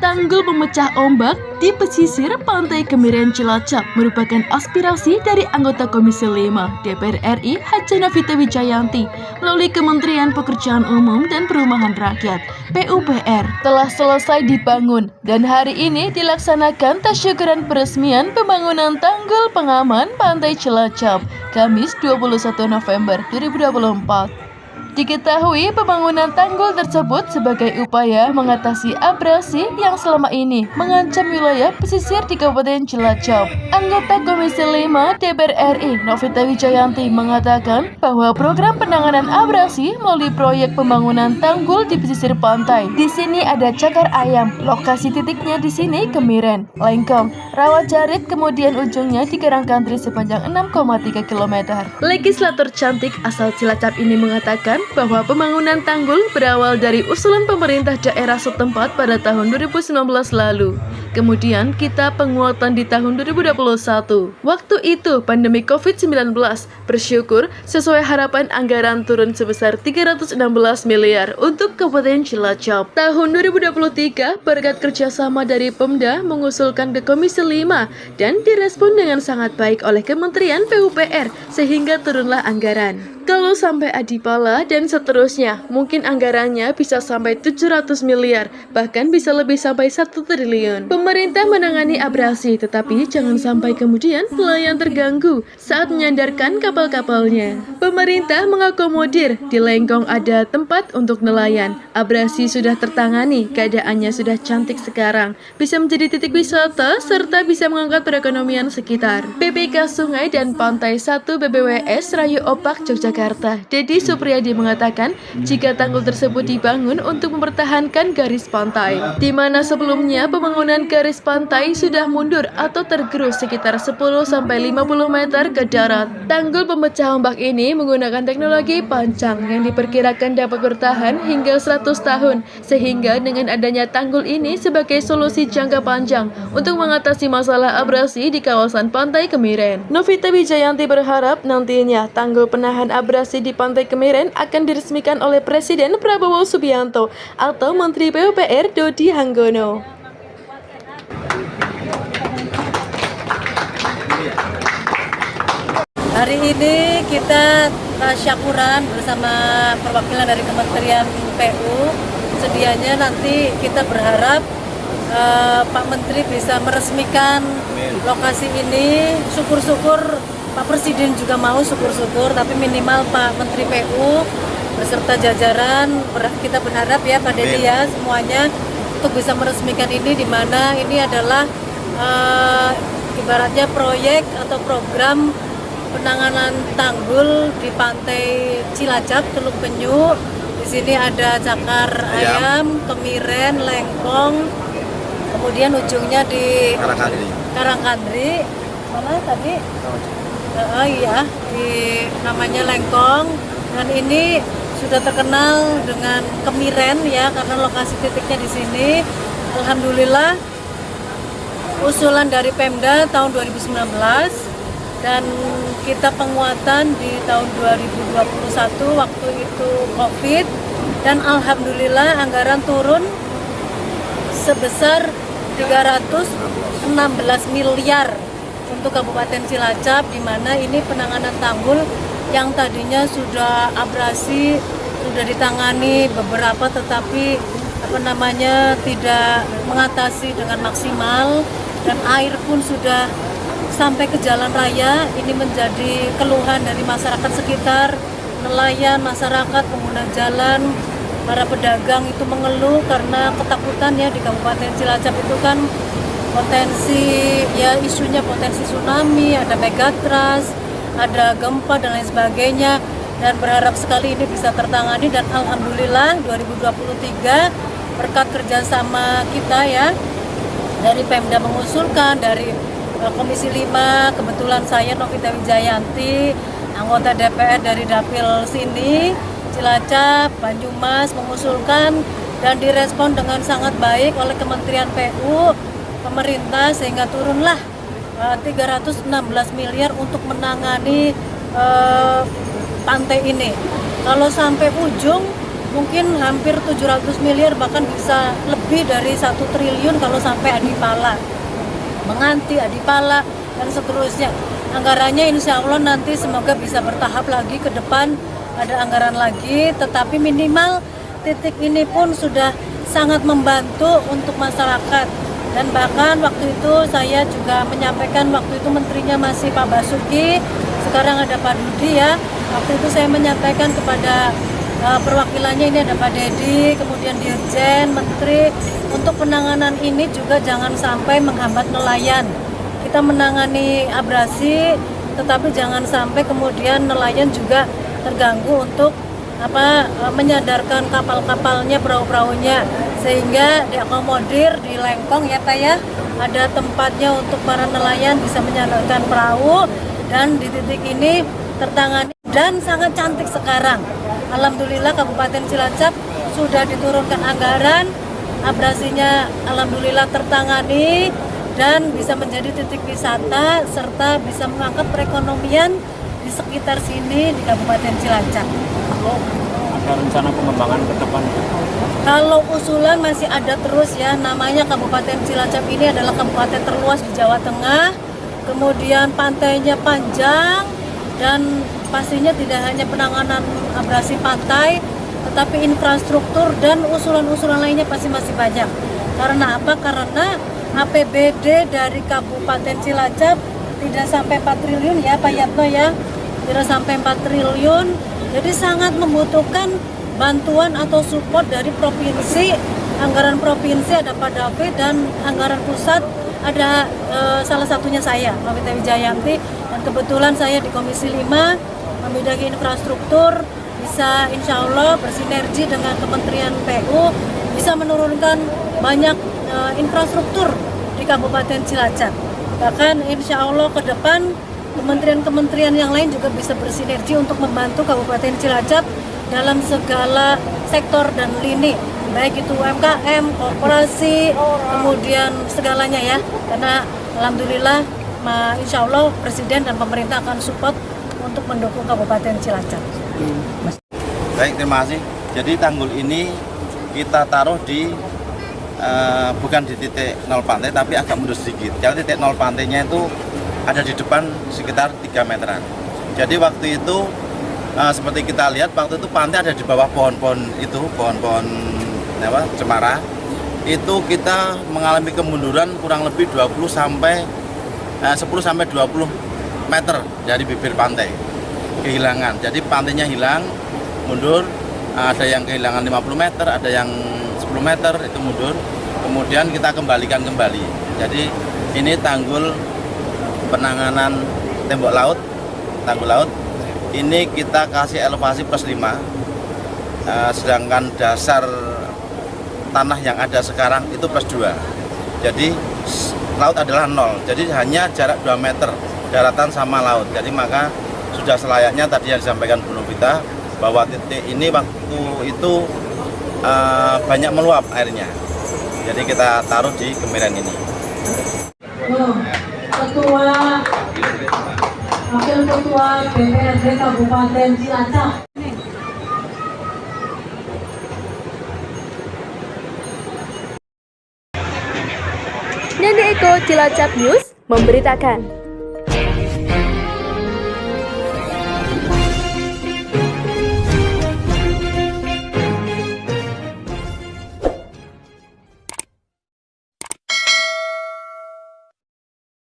Tanggul pemecah ombak di pesisir Pantai Kemiren Cilacap merupakan aspirasi dari anggota Komisi 5 DPR RI Haja Novita Wijayanti melalui Kementerian Pekerjaan Umum dan Perumahan Rakyat (PUPR) telah selesai dibangun dan hari ini dilaksanakan tasyakuran peresmian pembangunan tanggul pengaman Pantai Cilacap Kamis 21 November 2024. Diketahui pembangunan tanggul tersebut sebagai upaya mengatasi abrasi yang selama ini mengancam wilayah pesisir di Kabupaten Cilacap. Anggota Komisi 5 DPR RI Novita Wijayanti mengatakan bahwa program penanganan abrasi melalui proyek pembangunan tanggul di pesisir pantai. Di sini ada Cakar Ayam, lokasi titiknya di sini Kemiren, Lengkong, Rawajarit, kemudian ujungnya di Karangkandri sepanjang 6,3 km. Legislator cantik asal Cilacap ini mengatakan bahwa pembangunan tanggul berawal dari usulan pemerintah daerah setempat pada tahun 2019 lalu. Kemudian kita penguatan di tahun 2021. Waktu itu pandemi COVID-19, bersyukur sesuai harapan anggaran turun sebesar 316 miliar untuk Kabupaten Cilacap. Tahun 2023 berkat kerjasama dari Pemda mengusulkan ke Komisi 5 dan direspon dengan sangat baik oleh Kementerian PUPR sehingga turunlah anggaran. Kalau sampai adipala dan seterusnya, mungkin anggarannya bisa sampai 700 miliar, bahkan bisa lebih sampai 1 triliun. Pemerintah menangani abrasi, tetapi jangan sampai kemudian nelayan terganggu saat menyandarkan kapal-kapalnya. Pemerintah mengakomodir, di Lengkong ada tempat untuk nelayan. Abrasi sudah tertangani, keadaannya sudah cantik sekarang. Bisa menjadi titik wisata, serta bisa mengangkat perekonomian sekitar. PPK Sungai dan Pantai 1 BBWS Rayu Opak, Yogyakarta, Dedi Supriyadi mengatakan jika tanggul tersebut dibangun untuk mempertahankan garis pantai, di mana sebelumnya pembangunan garis pantai sudah mundur atau tergerus sekitar 10-50 meter ke darat. Tanggul pemecah ombak ini menggunakan teknologi pancang yang diperkirakan dapat bertahan hingga 100 tahun, sehingga dengan adanya tanggul ini sebagai solusi jangka panjang untuk mengatasi masalah abrasi di kawasan Pantai Kemiren. Novita Wijayanti berharap nantinya tanggul penahan abrasi di Pantai Kemiren akan diresmikan oleh Presiden Prabowo Subianto atau Menteri PUPR Dodi Hanggono. Hari ini kita tasyakuran bersama perwakilan dari Kementerian PU. Sedianya nanti kita berharap Pak Menteri bisa meresmikan lokasi ini. Syukur-syukur Pak Presiden juga mau syukur-syukur, tapi minimal Pak Menteri PU beserta jajaran kita berharap ya Pak Dedi ya semuanya untuk bisa meresmikan ini, di mana ini adalah ibaratnya proyek atau program penanganan tanggul di Pantai Cilacap, Teluk Penyu. Di sini ada Cakar Ayam, Kemiren, Lengkong, kemudian ujungnya di Karangkandri. Mana tadi? Iya, namanya Lengkong, dan ini sudah terkenal dengan Kemiren ya karena lokasi titiknya di sini. Alhamdulillah usulan dari Pemda tahun 2019 dan kita penguatan di tahun 2021 waktu itu Covid, dan alhamdulillah anggaran turun sebesar 316 miliar untuk Kabupaten Cilacap, di mana ini penanganan tanggul yang tadinya sudah abrasi, sudah ditangani beberapa, tetapi tidak mengatasi dengan maksimal, dan air pun sudah sampai ke jalan raya. Ini menjadi keluhan dari masyarakat sekitar, nelayan, masyarakat, pengguna jalan, para pedagang itu mengeluh karena ketakutan ya di Kabupaten Cilacap itu kan potensi ya isunya potensi tsunami, ada megatrust, ada gempa dan lain sebagainya, dan berharap sekali ini bisa tertangani. Dan alhamdulillah 2023 berkat kerjasama kita ya dari Pemda mengusulkan, dari Komisi 5 kebetulan saya Novita Wijayanti, anggota DPR dari Dapil sini Cilacap, Banyumas mengusulkan dan direspon dengan sangat baik oleh Kementerian PU, pemerintah, sehingga turunlah 316 miliar untuk menangani pantai ini. Kalau sampai ujung mungkin hampir 700 miliar bahkan bisa lebih lebih dari 1 triliun kalau sampai Adipala, Menganti, Adipala, dan seterusnya. Anggarannya insya Allah nanti semoga bisa bertahap lagi ke depan, ada anggaran lagi, tetapi minimal titik ini pun sudah sangat membantu untuk masyarakat. Dan bahkan waktu itu saya juga menyampaikan, waktu itu menterinya masih Pak Basuki, sekarang ada Pak Dudi ya. Waktu itu saya menyampaikan kepada perwakilannya, ini ada Pak Dedi, kemudian Dirjen, Menteri, untuk penanganan ini juga jangan sampai menghambat nelayan. Kita menangani abrasi, tetapi jangan sampai kemudian nelayan juga terganggu untuk menyadarkan kapal-kapalnya, perahu-perahunya, sehingga diakomodir di Lengkong ya Pak ya, ada tempatnya untuk para nelayan bisa menyadarkan perahu, dan di titik ini tertangani dan sangat cantik sekarang. Alhamdulillah Kabupaten Cilacap sudah diturunkan anggaran, abrasinya alhamdulillah tertangani dan bisa menjadi titik wisata serta bisa mengangkat perekonomian di sekitar sini di Kabupaten Cilacap. Ada rencana pengembangan ke depan? Kalau usulan masih ada terus ya, namanya Kabupaten Cilacap ini adalah kabupaten terluas di Jawa Tengah, kemudian pantainya panjang, dan pastinya tidak hanya penanganan abrasi pantai, tetapi infrastruktur dan usulan-usulan lainnya pasti masih banyak. Karena apa? Karena APBD dari Kabupaten Cilacap tidak sampai 4 triliun ya Pak Yatno ya, tidak sampai 4 triliun, jadi sangat membutuhkan bantuan atau support dari provinsi. Anggaran provinsi ada Pak David, dan anggaran pusat ada salah satunya saya, Novita Wijayanti, dan kebetulan saya di Komisi 5 membidangi infrastruktur, bisa insya Allah bersinergi dengan Kementerian PU, bisa menurunkan banyak infrastruktur di Kabupaten Cilacap. Bahkan insya Allah ke depan kementerian-kementerian yang lain juga bisa bersinergi untuk membantu Kabupaten Cilacap dalam segala sektor dan lini, baik itu UMKM, korporasi, kemudian segalanya ya. Karena alhamdulillah insya Allah Presiden dan pemerintah akan support untuk mendukung Kabupaten Cilacap. Baik, terima kasih. Jadi tanggul ini kita taruh di bukan di titik nol pantai, tapi agak mundur sedikit. Jadi titik nol pantainya itu ada di depan sekitar 3 meteran. Jadi waktu itu seperti kita lihat, waktu itu pantai ada di bawah pohon-pohon itu, pohon-pohon cemara. Itu kita mengalami kemunduran kurang lebih 10 sampai 20 meter dari bibir pantai. Kehilangan. Jadi pantainya hilang, mundur, ada yang kehilangan 50 meter, ada yang 10 meter itu mundur. Kemudian kita kembalikan kembali. Jadi ini tanggul penanganan tembok laut, tanggul laut. Ini kita kasih elevasi +5, sedangkan dasar tanah yang ada sekarang itu +2. Jadi laut adalah 0, jadi hanya jarak 2 meter daratan sama laut. Jadi maka sudah selayaknya tadi yang disampaikan Bu Novita, bahwa titik ini waktu itu banyak meluap airnya. Jadi kita taruh di Kemiren ini. Ketua, Wakil Ketua DPRD Kabupaten Cilacap. Nandi Eko, Cilacap News memberitakan.